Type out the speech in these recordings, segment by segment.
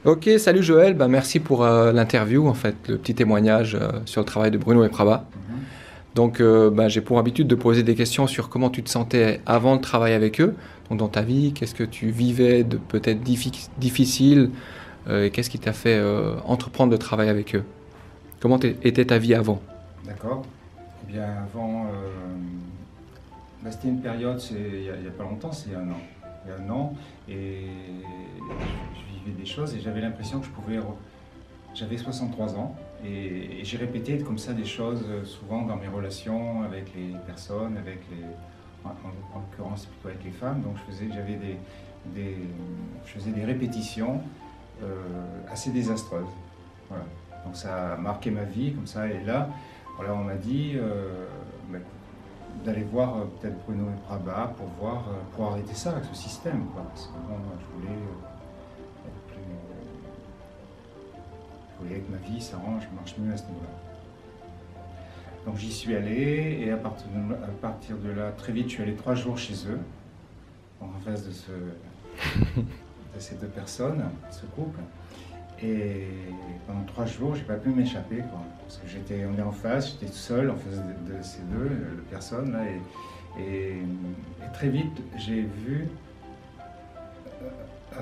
Ok, salut Joël, merci pour l'interview, en fait, le petit témoignage sur le travail de Bruno et Prabha. Mhm. Donc, j'ai pour habitude de poser des questions sur comment tu te sentais avant le travail avec eux, donc dans ta vie, qu'est-ce que tu vivais de peut-être difficile, et qu'est-ce qui t'a fait entreprendre le travail avec eux. Comment était ta vie avant? D'accord. Eh bien, avant, c'était une période, il y a pas longtemps, c'est il y a un an. Il y a un an, et je vivais des choses et j'avais l'impression que je pouvais. J'avais 63 ans et j'ai répété comme ça des choses souvent dans mes relations avec les personnes, en l'occurrence plutôt avec les femmes. Donc des, je faisais des répétitions assez désastreuses. Voilà. Donc ça a marqué ma vie comme ça. Et là, voilà, on m'a dit bah, d'aller voir peut-être Bruno et Prabha pour arrêter ça avec ce système, quoi. Parce que bon, je voulais être plus, je voulais que ma vie marche mieux à ce niveau-là. Donc j'y suis allé et à partir de là, très vite, je suis allé 3 jours chez eux, en face de ces deux personnes, ce couple. Et pendant 3 jours, j'ai pas pu m'échapper, quoi. Parce que on est en face, j'étais tout seul en face de ces deux personnes là, et très vite, j'ai vu, euh,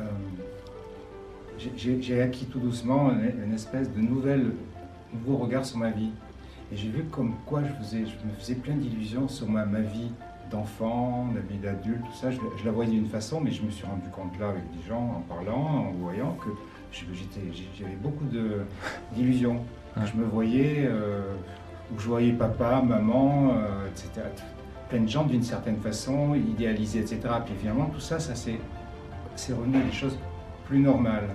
j'ai acquis tout doucement une espèce de nouveau regard sur ma vie. Et j'ai vu comme quoi je me faisais plein d'illusions sur ma vie d'enfant, ma vie d'adulte, tout ça. Je la voyais d'une façon, mais je me suis rendu compte là avec des gens, en parlant, en voyant que j'avais beaucoup d'illusions. Ouais. Je me voyais, où je voyais papa, maman, etc. Plein de gens d'une certaine façon, idéalisés, etc. Puis finalement, tout ça, c'est revenu à des choses plus normales.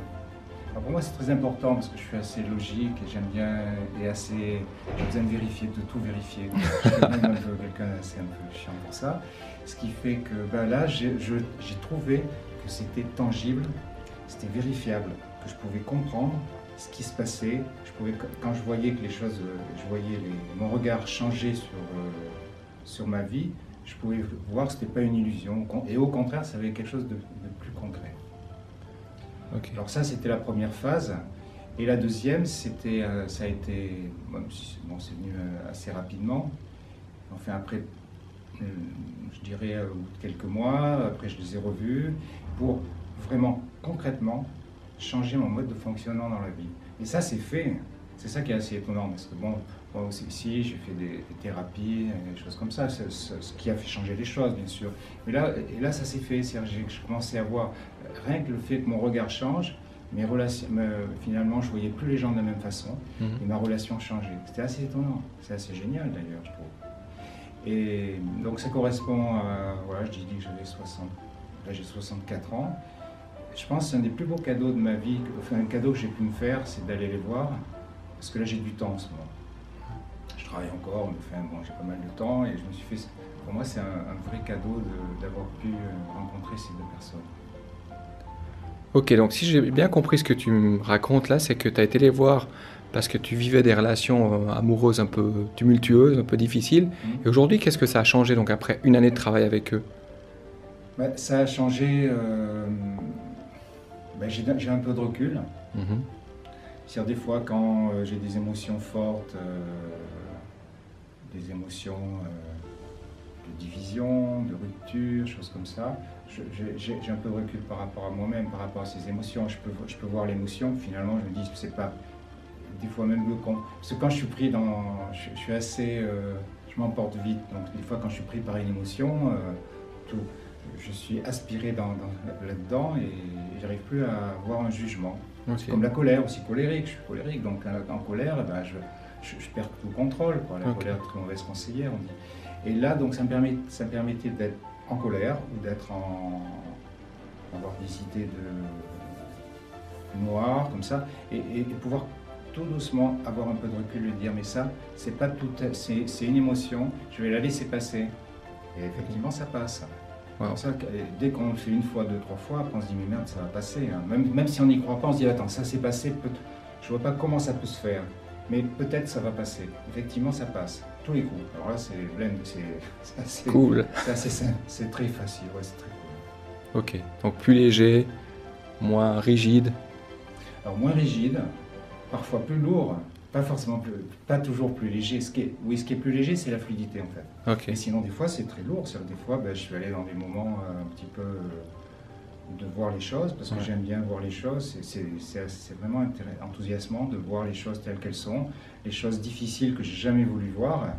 Alors pour moi, c'est très important parce que je suis assez logique et j'aime bien j'ai besoin de vérifier, de tout vérifier. Je suis même quelqu'un d'assez un peu chiant pour ça. Ce qui fait que là, j'ai trouvé que c'était tangible, c'était vérifiable, que je pouvais comprendre ce qui se passait. Quand je voyais que les choses, mon regard changer sur ma vie, je pouvais voir que ce n'était pas une illusion. Et au contraire, ça avait quelque chose de plus concret. Ok. Alors ça, c'était la première phase. Et la deuxième, ça a été, c'est venu assez rapidement. Enfin, après, je dirais, quelques mois, après je les ai revus, pour vraiment, concrètement, changer mon mode de fonctionnement dans la vie. Et ça, c'est fait. C'est ça qui est assez étonnant, parce que moi aussi, j'ai fait des thérapies, des choses comme ça, ce qui a fait changer les choses, bien sûr. Mais là, ça s'est fait. Je commençais à voir, rien que le fait que mon regard change, mes relations, finalement, je voyais plus les gens de la même façon, et ma relation changeait. C'était assez étonnant. C'est assez génial, d'ailleurs, je trouve. Et donc, ça correspond à, voilà, je dis que j'avais 60, là j'ai 64 ans. Je pense que c'est un des plus beaux cadeaux de ma vie, enfin un cadeau que j'ai pu me faire, c'est d'aller les voir, parce que là j'ai du temps en ce moment. Je travaille encore, mais enfin, bon, j'ai pas mal de temps et je me suis fait. Pour moi, c'est un vrai cadeau d'avoir pu rencontrer ces deux personnes. Ok, donc si j'ai bien compris ce que tu me racontes là, c'est que tu as été les voir parce que tu vivais des relations amoureuses un peu tumultueuses, un peu difficiles. Et aujourd'hui, qu'est-ce que ça a changé donc après une année de travail avec eux? Ça a changé. J'ai un peu de recul. Mhm. C'est-à-dire des fois quand j'ai des émotions fortes, des émotions de division, de rupture, choses comme ça, j'ai un peu de recul par rapport à moi-même, par rapport à ces émotions. Je peux voir l'émotion, finalement je me dis que c'est pas, des fois même le con. Parce que quand je suis pris je suis assez, je m'emporte vite, donc des fois quand je suis pris par une émotion, tout, je suis aspiré là-dedans et j'arrive plus à avoir un jugement. Ok. C'est comme la colère, aussi colérique, je suis colérique, donc en colère, eh ben, je perds tout contrôle, quoi. La colère est très mauvaise conseillère, on dit. Et là, donc, ça me permettait d'être en colère ou avoir des idées noires, comme ça, et pouvoir tout doucement avoir un peu de recul et dire, mais ça, c'est pas tout, c'est une émotion, je vais la laisser passer. Et effectivement, ça passe. Wow. Pour ça, dès qu'on le fait une fois, deux, trois fois, après on se dit mais merde, ça va passer. Hein. Même si on n'y croit pas, on se dit attends, ça s'est passé, je vois pas comment ça peut se faire, mais peut-être ça va passer. Effectivement, ça passe, tous les coups. Alors là, c'est blend, c'est assez Cool. c'est assez simple, c'est très facile, ouais, c'est très cool. Ok, donc plus léger, moins rigide. Alors moins rigide, parfois plus lourd, pas forcément pas toujours plus léger. Ce qui est plus léger, c'est la fluidité en fait. Ok. Et sinon, des fois, c'est très lourd. C'est-à-dire, des fois, je suis allé dans des moments un petit peu de voir les choses, parce que j'aime bien voir les choses. C'est vraiment enthousiasmant de voir les choses telles qu'elles sont. Les choses difficiles que j'ai jamais voulu voir,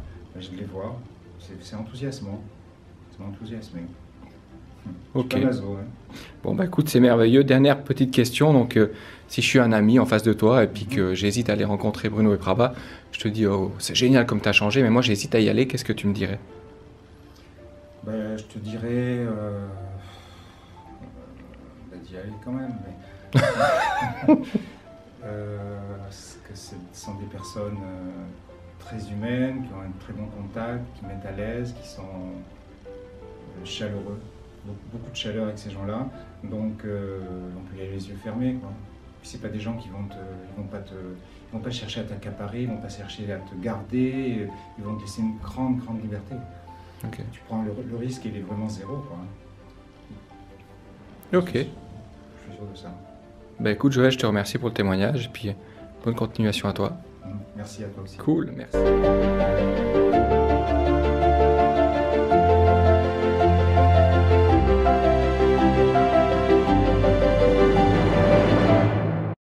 je les vois. C'est enthousiasmant. Ça m'a enthousiasmé. Ok. Pas maso, hein. Bon, bah écoute, c'est merveilleux. Dernière petite question. Donc, si je suis un ami en face de toi et puis que j'hésite à aller rencontrer Bruno et Prabha, je te dis, oh, c'est génial comme tu as changé, mais moi j'hésite à y aller, qu'est-ce que tu me dirais? Je te dirais d'y aller quand même. Mais parce que ce sont des personnes très humaines, qui ont un très bon contact, qui mettent à l'aise, qui sont chaleureux. Beaucoup de chaleur avec ces gens-là, donc on peut y aller les yeux fermés, quoi. Puis c'est pas des gens qui ils vont pas chercher à t'accaparer, ils vont pas chercher à te garder, ils vont te laisser une grande liberté. Ok. Tu prends le risque, il est vraiment zéro, quoi. Ok. Je suis sûr de ça. Bah écoute, Joël, je te remercie pour le témoignage et puis bonne continuation à toi. Merci à toi aussi. Cool, merci.